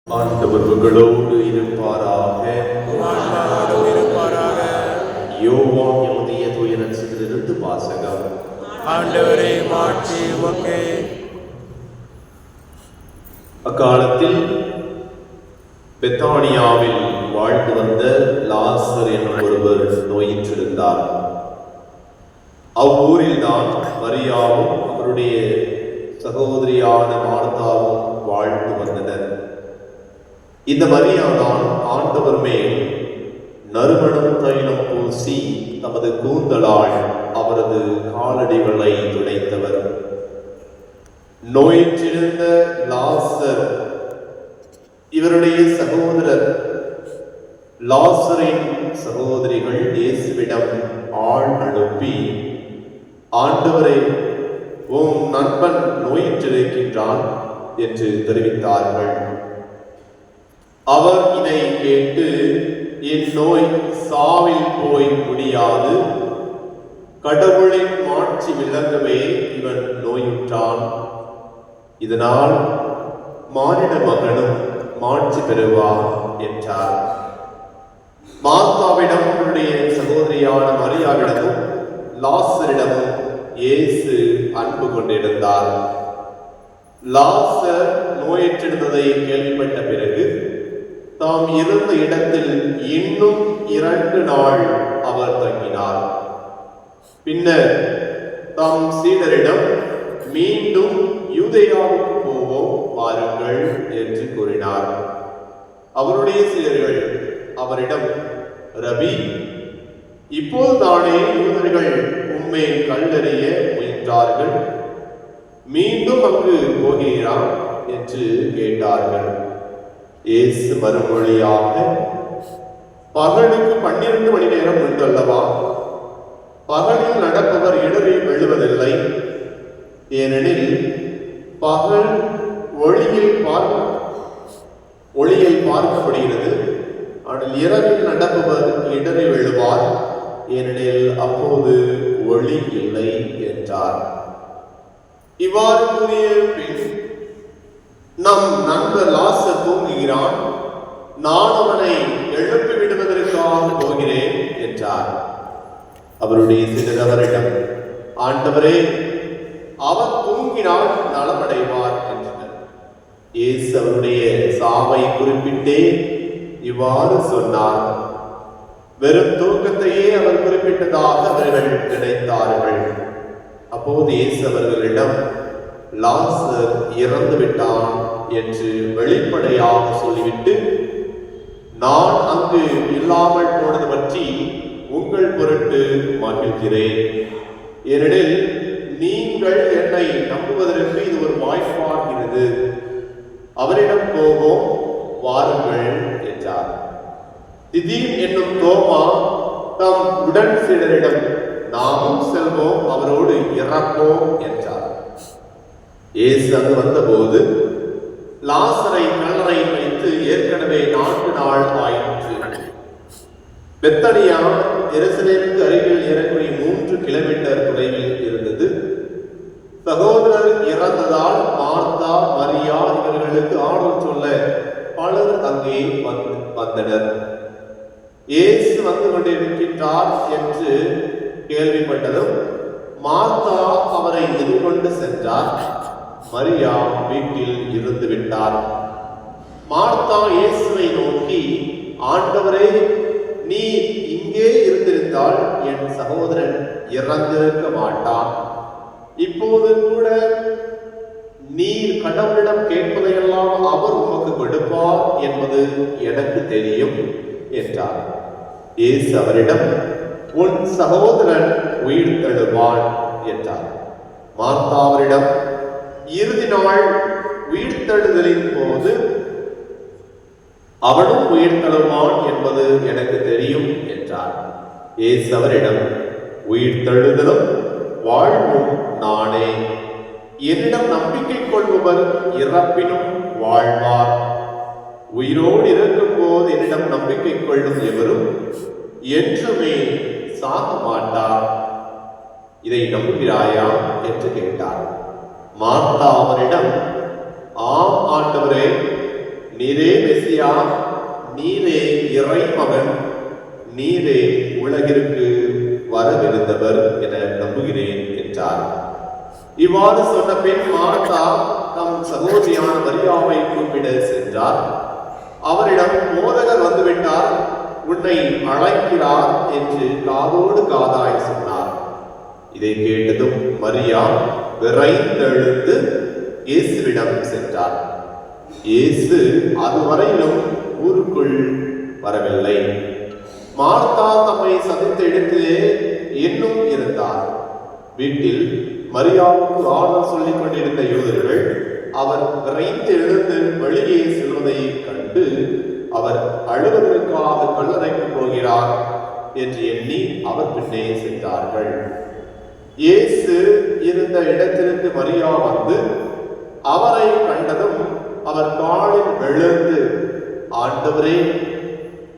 ஆண்டவர் உங்களோடு இருப்பாராக. யோவான் எழுதிய தூய நற்செய்தியிலிருந்து வாசகம். ஆண்டவரே மாட்சி உமக்கே. அக்காலத்தில் பெத்தானியாவில் வாழ்ந்து வந்த லாசர் என்னும் ஒருவர் நோயிற்றிருந்தார். அவ்வூரில் தான் மரியாவும் அவருடைய சகோதரியான மார்த்தாவும் வாழ்ந்து வந்தனர். இந்த மரியாதான் ஆண்டவர் மேல் நறுமணம் தைலம் பூசி தமது கூந்தலால் அவரது காலடிகளை துடைத்தவர். நோயிற்றிருந்த லாசர் இவருடைய சகோதரர். லாசரின் சகோதரிகள் இயேசுவிடம் ஆள் அனுப்பி, ஆண்டவரே, உம் நண்பன் நோயிற்றிருக்கின்றான் என்று தெரிவித்தார்கள். அவர் இதை கேட்டு, என் நோய் சாவில் போய் முடியாது, கடவுளின் மாட்சி விளங்கவே இவன் நோயுற்றான். இதனால் மானிட மகனும் மாட்சி பெறுவார் என்றார். மார்த்தாவிடம் அவருடைய சகோதரியான மரியாவிடமும் லாசரிடமும் இயேசு அன்பு கொண்டிருந்தார். லாசர் நோயற்றிருந்ததை கேள்விப்பட்ட பிறகு தாம் இருந்த இடத்தில் இன்னும் 2 நாள் அவர் தங்கினார். பின்னர் தாம் சீடரிடம், மீண்டும் யூதேயாவுக்கு போவோம் வாருங்கள் என்று கூறினார். அவருடைய சீடர்கள் அவரிடம், ரபி, இப்போதுதானே யூதர்கள் உம்மை கல்லெறிய முயன்றார்கள், மீண்டும் அங்கு போகிறான் என்று கேட்டார்கள். இயேசு மறுமொழியாக, பகலுக்கு 12 மணி நேரம் உண்டு அல்லவா? பகலில் நடப்பவர் இடரில் விழுவதில்லை. ஏனெனில் பகல் ஒளியை பார்க்கப்படுகிறது. ஆனால் இரவில் நடப்பவர் இடரில் விழுவார், ஏனெனில் அப்போது ஒளி இல்லை என்றார். இவ்வாறு கூறிய பின், நம் நண்பர் லாசர் தூங்குகிறான், நான் அவனை எழுப்பி விடுவதற்காக போகிறேன் என்றார். அவருடைய சீடர் அவரிடம், ஆண்டவரே, அவர் தூங்கினால் நலமடைவார் என்றனர். இயேசு அவருடைய சாவை குறிப்பிட்டே இவ்வாறு சொன்னார். வெறும் தூக்கத்தையே அவர் குறிப்பிட்டதாக அவர்கள் நினைத்தார்கள். அப்போது இயேசு அவர்களிடம், லாசர் இறந்து விட்டான் என்று வெளிப்படையாக சொல்லிவிட்டு, நான் அங்கு இல்லாமல் போனது பற்றி உங்கள் பொருட்டு மகிழ்கிறேன். ஏனெனில் நீங்கள் என்னை நம்புவதற்கு இது ஒரு வாய்ப்பாகிறது. அவரிடம் போவோம் வாருங்கள் என்றார். திடீர் என்னும் தோமா தம் உடன் சீடரிடம், நாமும் செல்வோம், அவரோடு இறப்போம் என்றார். இயேசு அங்கு வந்தபோது லாசரை கல்லறையில் வைத்து ஏற்கனவே 4 நாள் ஆயிற்று. பெத்தனியா எருசலேமுக்கு அருகில் ஏறக்குறைய 3 கிலோமீட்டர் தொலைவில் இருந்தது. சகோதரர் இறந்ததால் மார்த்தா, மரியா இவர்களுக்கு ஆறுதல் சொல்ல பலர் அங்கே வந்தனர். இயேசு வந்து கொண்டிருக்கின்றார் என்று கேள்விப்பட்டதும் மார்த்தா அவரை எதிர்கொண்டு சென்றார். மரியா வீட்டில் இருந்து விட்டார். மார்த்தா இயேசுவை நோக்கி, ஆண்டவரே, நீ இங்கே இருந்திருந்தால் என் சகோதரன் இறந்திருக்க மாட்டான். இப்போது கூட நீர் கடவுளிடம் கேட்பதையெல்லாம் அவர் உமக்கு கொடுப்பார் என்பது எனக்கு தெரியும் என்றார். இயேசு அவரிடம், உன் சகோதரன் உயிர் தெழுவான் என்றார். மார்த்தா அவரிடம், இறுதி நாள் உயிர்த்தெழுதலின் போது அவனும் உயிர் தழுவான் என்பது எனக்கு தெரியும் என்றார். இயேசு அவரிடம், உயிர்த்தெழுதலும் வாழ்வும் நானே. என்னிடம் நம்பிக்கை கொள்பவர் இறப்பினும் வாழ்வார். உயிரோடு இருக்கும் போது என்னிடம் நம்பிக்கை கொள்ளும் எவரும் என்றுமே சாக மாட்டார். இதை நம்புகிறாயா என்று கேட்டார். மார்த்தா அவரிடம், ஆம் ஆண்டவரே, நீரே மெசியா, நீரே இறைமகன், நீரே உலகிற்கு வரவிருந்தவர் என நம்புகிறேன் என்றார். இவ்வாறு சொன்ன பின் மார்த்தா தம் சகோதரியான மரியாவை கூப்பிட சென்றார். அவரிடம், போதகர் வந்துவிட்டார், உன்னை அழைக்கிறார் என்று காதோடு காதாய் சொன்னார். இதை கேட்டதும் மரியா விரைந்தெழுந்து இயேசுவிடம் சென்றார். இயேசு அதுவரையிலும் ஊருக்குள் வரவில்லை. மார்த்தா தம்மை சந்தித்த இடத்திலே இன்னும் இருந்தார். வீட்டில் மரியாவுக்கு ஆறுதல் சொல்லிக் கொண்டிருந்த யூதர்கள் அவர் விரைந்து எழுந்து வெளியே செல்வதை கண்டு அவர் அழுவதற்காக கல்லறைக்கு போகிறார் என்று எண்ணி அவர் பின்னே சென்றார்கள். இயேசு இருந்த இடத்திற்கு மரியா வந்து அவரை கண்டதும் அவர் காலில் விழுந்து, ஆண்டவரே,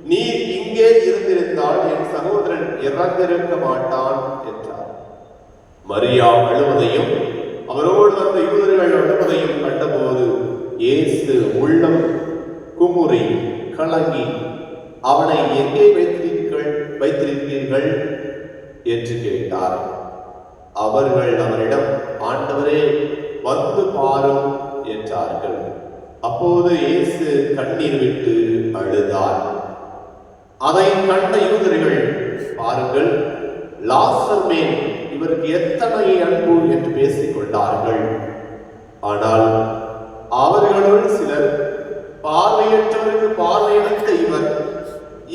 நீர் இங்கே இருந்திருந்தால் என் சகோதரன் இறந்திருக்க மாட்டான் என்றார். மரியா அழுவதையும் அவரோடு வந்த யூதர்கள் அழுவதையும் கண்டபோது இயேசு உள்ளம் குமுறி கலங்கி, அவனை எங்கே வைத்திருக்கிறீர்கள் என்று கேட்டார். அவர்கள் அவரிடம், ஆண்டவரே, வந்து பாரும் என்றார்கள். அப்போது இயேசு கண்ணீர் விட்டு அழுதார். அதை கண்ட யூதர்கள், பாருங்கள், லாசர் மேல் இவருக்கு எத்தனை அன்பு என்று பேசிக் கொண்டார்கள். ஆனால் அவர்களுள் சிலர், பார்வையற்றவருக்கு பார்வையளித்த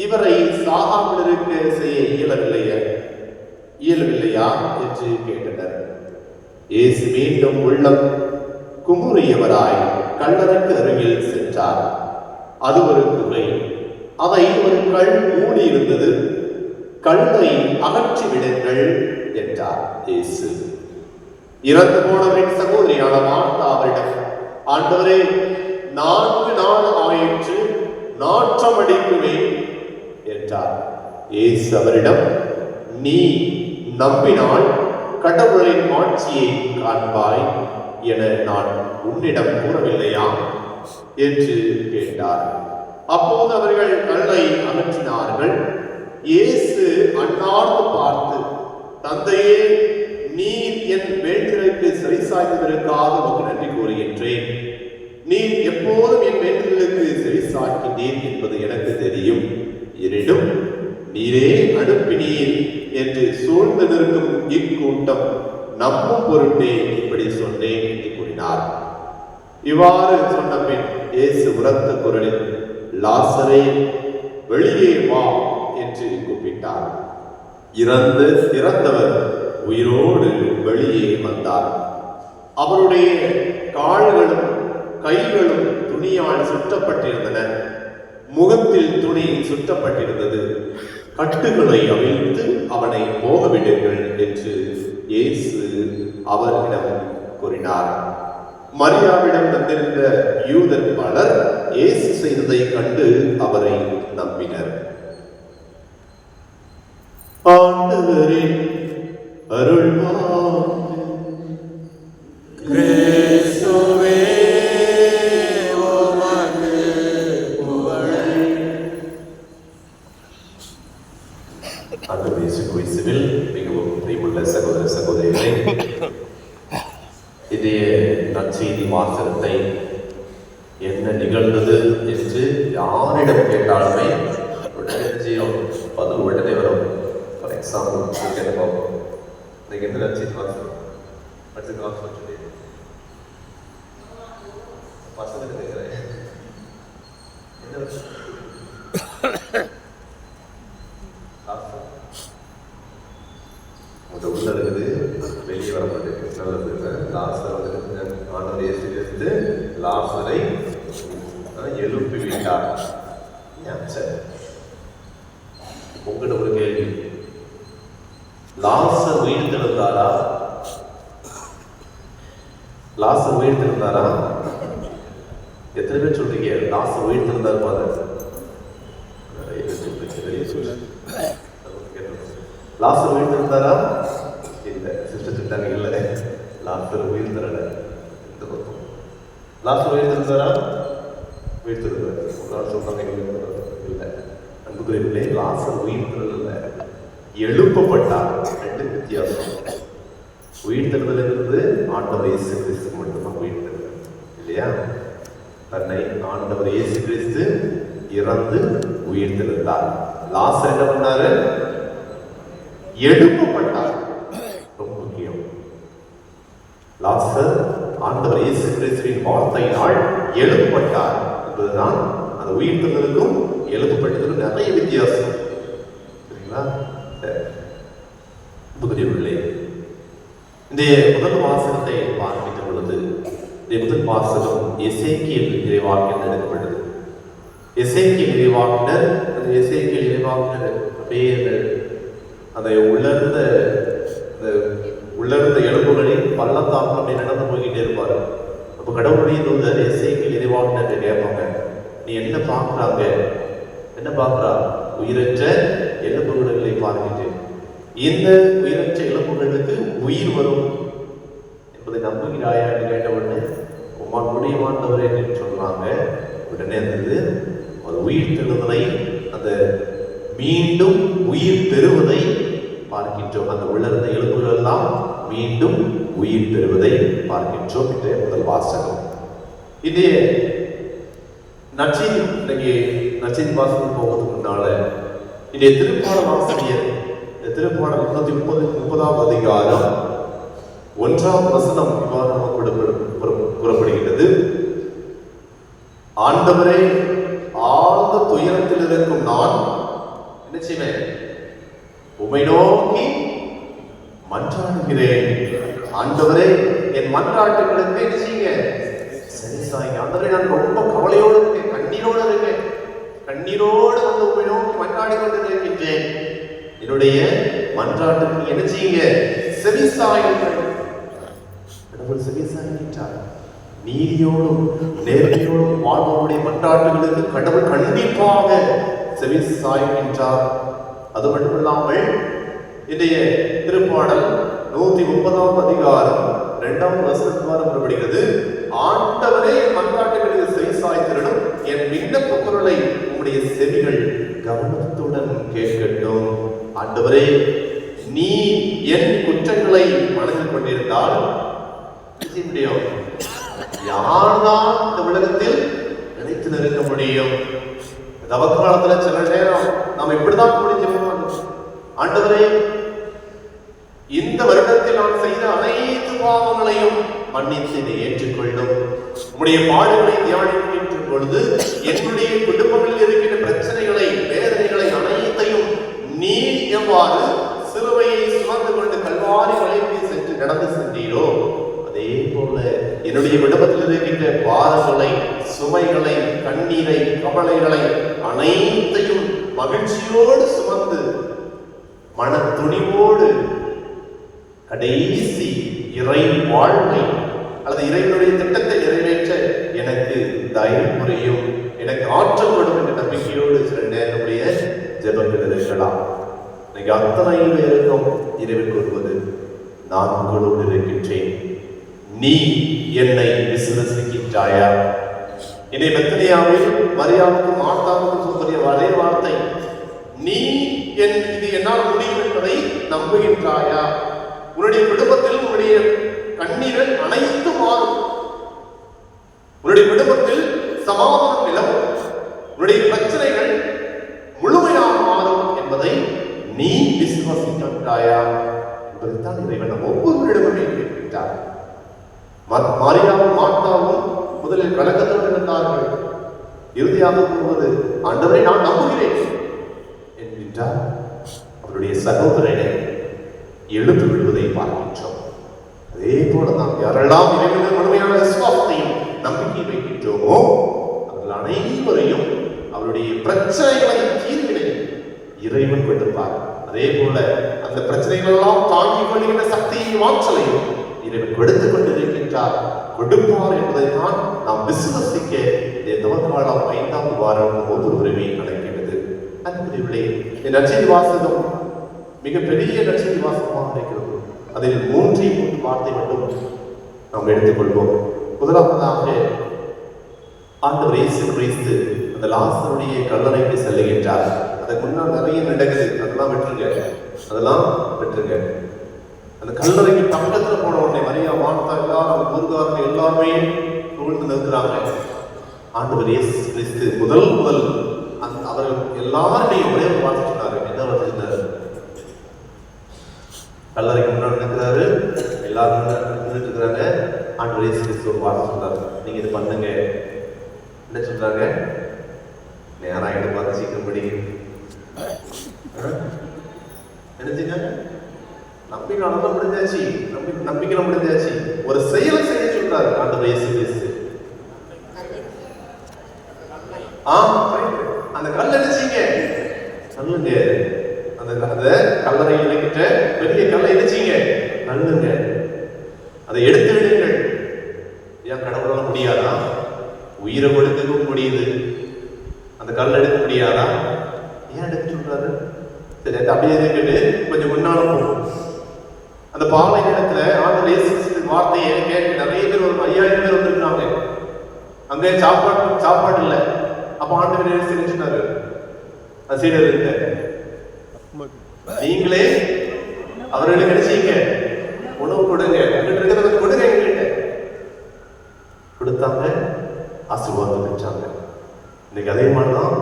இவரை சாகாமல் இருக்க செய்ய இயலவில்லையா என்று கேட்டனர். இயேசு மீண்டும் உள்ளம் குமுறியவராய் கல்லறைக்கு அருகில் சென்றார். அது ஒரு குகை, அதை ஒரு கல் மூடி இருந்தது. கல்லை அகற்றிவிடுங்கள் என்றார் இயேசு. இறந்து போனவரின் சகோதரியான மார்த்தா அவரிடம், ஆண்டவரே, 4 நாள் ஆயிற்று, நாற்றம் அடிக்குவேன் என்றார். இயேசு அவரிடம், நீ நம்பினால் கடவுளின் ஆட்சியை காண்பாய் என நான் உன்னிடம் கூறவில்லையா என்று கேட்டார். அப்போது அவர்கள் கல்லை அகற்றினார்கள். இயேசு அண்ணார்ந்து பார்த்து, தந்தையே, நீர் என் வேண்டுதலுக்கு செவிசாய்த்ததற்காக உமக்கு நன்றி கூறுகின்றேன். நீர் எப்போதும் என் வேண்டுதலுக்கு செவிசாய்க்கின்றேன் என்பது எனக்கு தெரியும். எனினும் நீரே அனுப்பினீர் என்று சூழ்ந்து நிற்கும் இக்கூட்டம் நம்பும் பொருட்டே இப்படி சொன்னேன் என்று கூறினார். இவ்வாறு சொன்ன பின் இயேசு உரத்த குரலில், லாசரே, வெளியே வா என்று கூப்பிட்டார். இறந்தவர் உயிரோடு வெளியே வந்தார். அவருடைய கால்களும் கைகளும் துணியால் சுற்றப்பட்டிருந்தன. முகத்தில் துணி சுற்றப்பட்டிருந்தது. கட்டுகளை அவிழ்த்து அவனை போகவிடுங்கள் என்று இயேசு அவரிடம் கூறினார். மரியாவிடம் வந்திருந்த யூதர் பலர் இயேசு செய்ததை கண்டு அவரை நம்பினர். ஆண்டவரே, அருள்வார். கிறிஸ்துவே, உமக்கு புகழ். ஆண்டவர் இயேசு கிறிஸ்துவில் மிகவும் பிரியமுள்ள சகோதர சகோதரிகளே, இதைய நற்செய்தி வாசகத்தை என்ன நிகழ்ந்தது என்று யாரிடம் கேட்டாலுமே பதில் உடனே வரும். ஃபார் எக்ஸாம்பிள், நீங்க எந்த நற்செய்தி வாசகம் அடுத்த வாசகம் சொல்லி வாசகம் கேட்கிறேன். என்ன உள்ள இருக்குது, வெளியே வர மாட்டேங்குது. லாசர் வந்து ஆண்டவர் இயேசு லாசரை எழுப்பி விட்டார். உங்கள்கிட்ட ஒரு கேள்வி, லாசர் உயிர் தெழுந்தாரா? லாசர் உயிர் தெழுந்தாரா? எத்தனை பேர் சொல்றீங்க லாசர் உயிர் தெழுந்தாரு? பாருங்க, லாசர் உயிர் தெழுந்தாரா? இல்லை, சிஸ்டர் சொல்லிட்டாங்க இல்லை, லாசர் உயிர் தரல. லாசர் உயிர் தெழுந்தாரா? உயிர்த்தெழுதல். ஒரு நாள் சொல்றாங்க இல்லை, அன்புக்குரியவர்களே, லாசர் உயிர்த்தெழுதல் எழுப்பப்பட்டார். ரெண்டு வித்தியாசம். உயிர்த்தெழுதல் ஆண்டவர் இயேசு கிறிஸ்து மட்டும்தான் உயிர்த்தெழுதல் இல்லையா? தன்னை ஆண்டவர் இயேசு கிறிஸ்து இறந்து உயிர்த்தெழுந்தார். லாசர் என்ன பண்ணாரு? எழுப்பப்பட்டார். ரொம்ப முக்கியம். லாசர் ஆண்டவர் இயேசு கிறிஸ்துவின் வார்த்தையினால் எழுப்பப்பட்டார் என்பதுதான் அந்த உயிர்த்தெழுதலுக்கும் எழுப்பப்பட்டதுக்கும் நிறைய வித்தியாசம். சரிங்களா? புதியவர்களே, இந்த முதல் வாசகத்தை பார்க்கின்ற பொழுது இந்த முதல் வாசகம் எசேக்கியேல் இறைவாக்கினர் எடுக்கப்பட்டது. எசேக்கியேல் இறைவாக்கினர், அந்த எசேக்கியேல் இறைவாக்கினர் அப்படியே அந்த உள்ளர்ந்த எலும்புகளில் பள்ளத்தாக்கம் அப்படி நடந்து போய்கிட்டே இருப்பாரு. அப்போ கடவுளுடைய தூதர் எசேக்கியேல் இறைவாக்கினர் கேட்பாங்க, நீ என்ன பார்க்குறாங்க? என்ன பார்க்குறா? உயிரற்ற எலும்புகளை பார்க்கின்றேன். இந்த உயிரற்ற எலும்புகளுக்கு உயிர் வரும் என்பதை நம்புகிறாயா என்று கேட்ட உடனே உம்மானுடைய ஆண்டவரே என்று சொல்றாங்க. உடனே அந்த உயிர் தெழுதலை, அந்த மீண்டும் உயிர் பெறுவதை பார்க்கின்றோம். அந்த உள்ளிருந்த எலும்புகள் எல்லாம் மீண்டும் உயிர் பெறுவதை பார்க்கின்றோம். இன்றைய முதல் வாசகம். இதே நற்செய்தி, இன்னைக்கு நற்செய்தி வாசகம் போவதற்கு முன்னால இன்றைய திருப்பாடல் ஆசிரியர், திருப்பாடல் 130 அதிகாரம் 1ஆம் வசனம் இவ்வாறு நமக்கு கூறப்படுகிறது. ஆண்டவரே, ஆழ்ந்த துயரத்தில் இருக்கும் நான் என்ன செய்வேன்? உம்மை நோக்கி மன்றாடுகிறேன். ஆண்டவரே, என் மன்றாட்டுகளுக்கு என்ன செய்யுங்க? சரி சாய்ங்க. ஆண்டவரே, நான் ரொம்ப கவலையோடு இருக்கேன், கண்ணீரோடு இருக்கேன், கண்ணீரோடு வந்து உம்மை நோக்கி மன்றாடி கொண்டு இருக்கின்றேன். என்னுடைய மன்றாட்டுக்கு என்ன செய்யுங்க? செவி சாயுங்கள். கடவுள் செவி சாய்கின்றார். நீதியோடும் நேர்மையோடும் வாழ்வனுடைய மன்றாட்டுகளுக்கு கடவுள் கண்டிப்பாக செவி சாய்கின்றார். அது மட்டுமில்லாமல் இன்றைய திருப்பாடல் 130 அதிகாரம் 2ஆம் வசனத்திற்கு வரப்படுகிறது. ஆண்டவரே, என் மன்றாட்டுகளுக்கு செவி சாய்த்திரடும், என் விண்ணப்ப குரலை உம்முடைய செவிகள் கவனத்துடன் கேட்கட்டும். ஆண்டவரே, நீ என் குற்றங்களை மனதில் கொண்டிருந்தால் முடியும், யார்தான் இந்த உலகத்தில் நினைத்து நிற்க முடியும்? தவக்காலத்துல சில நேரம் நாம் இப்படிதான் முடிஞ்சோம். ஆண்டவரே, இந்த வருடத்தில் நான் செய்த அனைத்து பாவங்களையும் மன்னித்து ஏற்றுக்கொள்ளும். உம்முடைய பாடுகளை தியானிக்கின்ற பொழுது என்னுடைய குடும்பங்களில் இருக்கின்ற பிரச்சனைகளை, வேதனைகளை அனைத்தையும் நீ எவ்வாறு சிலுவையை சுமந்து கொண்டு கல்வாரி வளைவுக்கு சென்று நடந்து சென்றீரோ, அதே போல என்னுடைய குடும்பத்தில் இருக்கின்ற பாரங்களை, சுமைகளை, கண்ணீரை, கவலைகளை அனைத்தையும் மகிழ்ச்சியோடு சுமந்து மன துணிவோடு கடைசி இறை வாழ்வை அல்லது இறைவனுடைய திட்டத்தை நிறைவேற்ற எனக்கு தைரியம் புரியும், எனக்கு ஆற்றல் கொடும் என்ற நம்பிக்கையோடு சில நேரமுடைய ஜெபங்கள் இருக்கலாம். இன்னைக்கு அத்தனை பேருக்கும் இறைவன் கூறுவது, நான் உங்களோடு இருக்கின்றேன், நீ என்னை விசுவசிக்கின்றாயா? என்னை பெத்தனியாவில் மரியாவுக்கும் மார்த்தாவுக்கும் சொல்லக்கூடிய அதே வார்த்தை, நீ இது என்னால் முடியும் என்பதை நம்புகின்றாயா? உன்னுடைய குடும்பத்தில் உன்னுடைய கண்ணீர்கள் அனைத்து மாறும், உன்னுடைய குடும்பத்தில் சமாதானம் நிலவும், உன்னுடைய பிரச்சனைகள் முழுமையாக மாறும் என்பதை நீ விசுவாசிக்கின்றாயா என்பதைத்தான் இறைவன் ஒவ்வொருவரிடமும் கேட்கின்றார். மரியாவும் மார்த்தாவும் முதலில் கலக்கத்தோடு இருந்தார்கள். இறுதியாக கூறுவது, ஆண்டவரை நான் நம்புகிறேன் என்கின்றார். அவருடைய சகோதரனை எழுந்து விடுவதை பார்க்கின்றோம். அதே போல நாம் யாரெல்லாம் இறைவனின் முழுமையான விசுவாசத்தையும் நம்பிக்கை வைக்கின்றோமோ அவர்கள் அனைவரையும் அவருடைய பிரச்சனைகளை தீர்வினை இறைவன் கொடுப்பார். அதே போல அந்த பிரச்சனைகள் எல்லாம் தாங்கிக் கொள்கின்ற சக்தியை, ஆற்றலையும் இறைவன் கொடுத்துக் கொண்டிருக்கின்றார், கொடுப்பார் என்பதை தான் நாம் விசுவசிக்க இந்த துவக்காலம் 5ஆம் வாரம் ஒவ்வொருவருமே நடக்கிறது. அன்புள்ளே, இந்த நற்செய்தி வாசகம் மிகப்பெரிய நற்செய்தி வாசகமாக இருக்கிறது. அதில் 3 வார்த்தை மட்டும் நாம் எடுத்துக்கொள்வோம். முதலாவதாக ஆண்டவர் இயேசு கிறிஸ்து அந்த லாசருடைய கல்லறைக்கு செல்லுகின்றார். அதுக்கு முன்னால் நிறைய நடக்குது, அதெல்லாம் விட்டுருங்க. அந்த கல்லறைக்கு பக்கத்துல போன உடனே மரியா, மார்த்தா, எல்லாரும் ஊர்காரங்க எல்லாருமே சூழ்ந்து நிற்கிறாங்க. ஆண்டவர் இயேசு கிறிஸ்து முதல் அவர்கள் எல்லாருடையும் ஒரே ஒரு வார்த்தை சொன்னாரு. என்ன வார்த்தை சொன்னாரு? கல்லறைக்கு முன்னாடி நிற்கிறாரு, எல்லாரும் நின்றுட்டு இருக்கிறாங்க. ஆண்டவர் இயேசு கிறிஸ்து ஒரு வார்த்தை சொன்னாரு, நீங்க இது பண்ணுங்க. என்ன சொல்றாங்க? நேரம் ஆயிட்டு பார்த்து சீக்கிரம் படி. நினைச்சுங்க, நம்பிக்கையால முடிஞ்சாச்சு, நம்பிக்கையில முடிஞ்சாச்சு. ஒரு செயலை செய்ய சொல்றாரு ஆண்டவர் இயேசு கிறிஸ்து. அந்த கல் அடிச்சீங்க, சொல்லுங்க. அந்த கல்லறை இணைக்கிட்ட பெரிய கல்லை அடிச்சீங்க, நல்லுங்க. அதை எடுத்து விடுங்கள். ஏன் கடவுளால முடியாதா? உயிரை கொடுக்கவும் முடியுது, அந்த கல் எடுக்க முடியாதா? ஏன் எடுக்க சொல்றாரு? சரி, அது அப்படியே கேட்டு கொஞ்சம் முன்னால போகும். அந்த பாலை இடத்துல ஆண்டவர் இயேசு வார்த்தையை கேட்டு நிறைய பேர், ஒரு 5000 பேர் வந்திருக்காங்க. அங்கே சாப்பாடு இல்லை. அப்ப ஆண்டவர் இயேசு சொன்னாரு, சீடர் இருக்க, நீங்களே அவர்களுக்கு நினைச்சீங்க உணவு கொடுங்க, கொடுங்க, எங்ககிட்ட கொடுத்தாங்க, ஆசீர்வாதம் பெற்றாங்க. இன்னைக்கு அதே மாதிரிதான்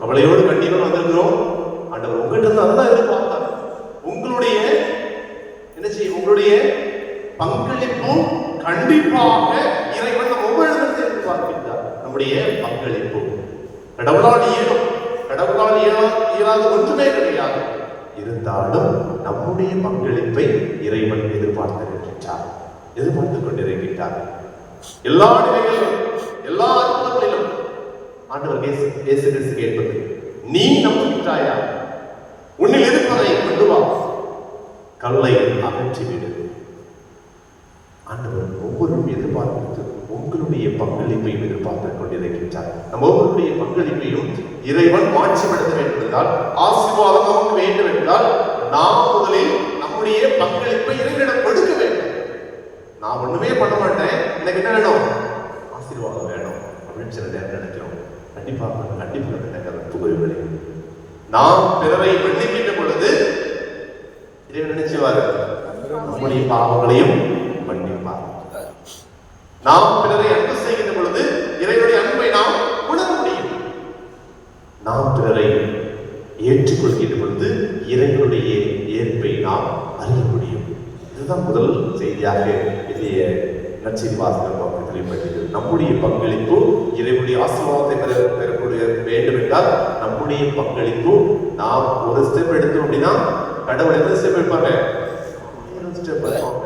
அவளையோடு கண்டிப்பா வந்திருக்கிறோம். ஆண்டவர் உங்ககிட்ட இருந்து அதுதான் எதிர்பார்த்தாங்க. உங்களுடைய என்ன செய்ய, உங்களுடைய பங்களிப்பு கண்டிப்பாக இறைவன் நம்ம ஒவ்வொரு இடத்துல எதிர்பார்க்கின்றார். நம்முடைய பங்களிப்பு கடவுளால் இயலாத ஒன்றுமே கிடையாது. இருந்தாலும் நம்முடைய பங்களிப்பை இறைவன் எதிர்பார்த்துக் கொண்டிருக்கின்றார். எல்லா நிலைகளிலும், எல்லா அர்த்தங்களிலும் ஆண்டவர் இயேசு கிறிஸ்து கேட்பது, நீ நம்புகின்றாயா? உன்னில் இருப்பதை கொண்டு வா, கல்லை அகற்றிவிடு. ஆண்டவர் ஒவ்வொருவரும் எதிர்பார்த்து உங்களுடைய பங்களிப்பையும் எதிர்பார்த்துக் கொண்டிருக்கின்றார். நம்ம ஒவ்வொருடைய பங்களிப்பையும் இறைவன் மாட்சிப்படுத்த வேண்டும் என்றால், ஆசீர்வாதம் நமக்கு வேண்டும் என்றால், நாம் முதலில் நம்முடைய பங்களிப்பை இறைவனிடம் கொடுக்க வேண்டும். நான் ஒண்ணுமே பண்ண மாட்டேன், எனக்கு என்ன வேணும்? ஆசீர்வாதம் வேணும் அப்படின்னு சில நேரம் நினைக்கிறோம். கண்டிப்பாக புகழ்களை நாம் பிறரை மன்னிக்கின்ற பொழுது இறைவன் நினைச்சுவாரு, நம்முடைய பாவங்களையும் மன்னிப்பார். நாம் பிறரை அன்பு செய்கின்ற பொழுது இறைவனுடைய அன்பை நாம் உணர முடியும். நாம் பிறரை ஏற்றுக்கொள்கின்ற பொழுது இறைவனுடைய ஏற்பை நாம் அறிய முடியும். இதுதான் முதல் செய்தியாக இதைய நற்செய்தி வாசகர் தெளிவுபடுகிறது. நம்முடைய பங்களிப்பு இறைவனுடைய ஆசீர்வாதத்தை பெறக்கூடிய வேண்டும் என்றால், நம்முடைய பங்களிப்பு நாம் ஒரு ஸ்டெப் எடுத்தோம் அப்படின்னா கடவுள் எந்த ஸ்டெப் எடுப்பாங்க? 1000 ஸ்டெப் எடுப்பாங்க.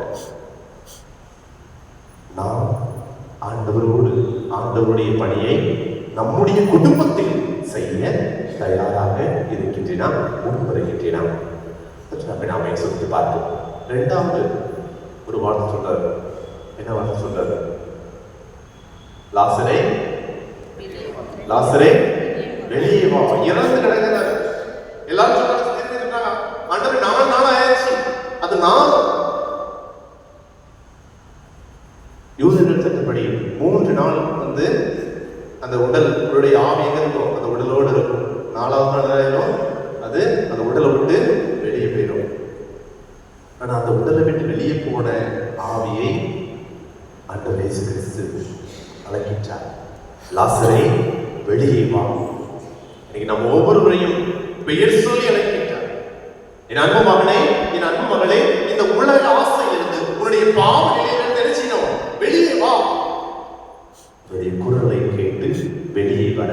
நாம் ஆண்டவருடைய பணியை நம்முடைய குடும்பத்தில் செய்ய தயாராக இருக்கின்றன, முன்வருகின்றன. நாம சொல்லி பார்ப்போம். இரண்டாவது ஒரு வார்த்தை சொல்றாரு. என்ன வார்த்தை சொல்றாரு? லாசரே வெளியே வா. இறந்து கிடக்கிறார். எல்லாரும் சொல்றாங்க, ஆண்டவர் 4 நாள் ஆயிடுச்சு. அது நான் யூதர்கள் சட்டப்படி 3 நாள் அந்த உடலுடைய ஆவி எங்க இருக்கும்? அந்த உடலோடு இருக்கும். 4வது நாள் ஆயிரும், அது அந்த உடலை விட்டு வெளியே போயிடும். ஆனா அந்த உடலை விட்டு வெளியே போன ஆவியை ஆண்டவர் இயேசு கிறிஸ்து அழைக்கின்றார். லாசரே வெளியே வா. இன்னைக்கு நம்ம ஒவ்வொருவரையும் பெயர் சொல்லி அழைக்கின்றார். என் அன்பு மகனே, என் அன்பு மகளே, இந்த உலக ஆசையிலிருந்து, உன்னுடைய பாவ நிலையிலிருந்து நினைச்சினோம், வெளியே வா. உன்னுடைய குரலை கேட்டு வெளியே வர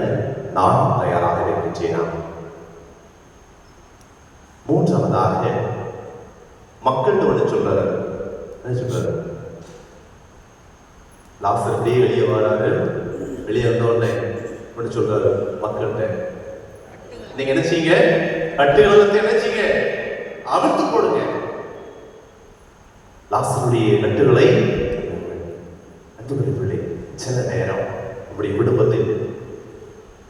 நான் தயாராக இருக்கின்றேன். மூன்றாவதாக மக்கள் ஒன்று சொல்றாரு. என்ன சொல்றாரு? லாசர் அப்படியே வெளியே வராரு. வெளியே வந்தோடனே ஒன்று சொல்றாரு மக்கள்கிட்ட, நீங்க என்ன செய்யுங்க? கட்டுகளை என்ன செய்யுங்க? அவிழ்த்து போடுங்க. லாசருடைய கட்டுகளை. பிள்ளை, சில நேரம் நம்முடைய குடும்பத்தில்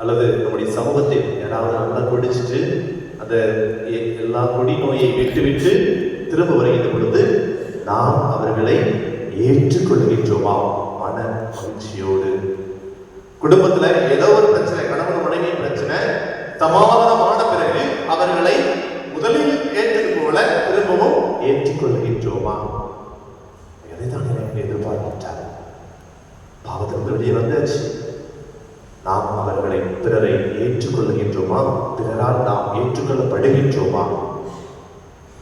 அல்லது நம்முடைய சமூகத்தில் யாராவது நல்லா குடிச்சிட்டு அந்த எல்லா கொடி நோயை விட்டு திரும்ப வருகின்ற பொழுது நாம் அவர்களை ஏற்றுக்கொள்கின்றோமா? மன மகிழ்ச்சியோடு குடும்பத்துல ஏதோ ஒரு பிரச்சனை, கணவன் மனைவி பிரச்சனை, சமாதானமான பிறகு அவர்களை முதலில் ஏற்றது போல திரும்பவும் ஏற்றுக்கொள்கின்றோமா? எதைதான் எனக்கு எதிர்பார்க்கின்றார்? பாவத்திலிருந்து வெளியே வந்தாச்சு, நாம் அவர்களை பிறரை ஏற்றுக்கொள்கின்றோமா? பிறரால் நாம் ஏற்றுக்கொள்ளப்படுகின்றோமா?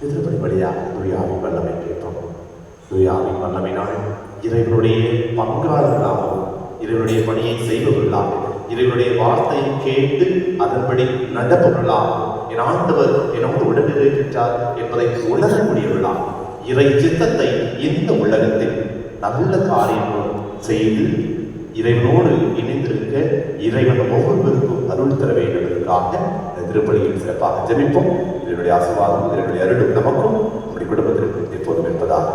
எதிர்படிபடியாக துயாவின் வல்லமை கேட்போம். துயாவின் வல்லமையினால் இறைவனுடைய பங்காளர்களாகவும் இறைவனுடைய பணியை செய்பவர்களாகவும் இறைவனுடைய வார்த்தையை கேட்டு அதன்படி நடப்பவர்களாகவும் என் ஆண்டவர் என்னோடு உடனிருக்கின்றார் என்பதை உணரக்கூடியவர்களாகவும் இறை சித்தத்தை இந்த உலகத்தில் நல்ல காரியங்கள் செய்து இறைவனோடு இணைந்திருக்க இறைவன் ஒவ்வொருவருக்கும் அருள் தர வேண்டும் என்பதற்காக இந்த திருப்பலியில் சிறப்பாக ஜெபிப்போம். இதனுடைய ஆசீர்வாதம், இதனுடைய அருளும் நமக்கும் நம்முடைய குடும்பத்திற்கும் எப்போதும் இருப்பதாக.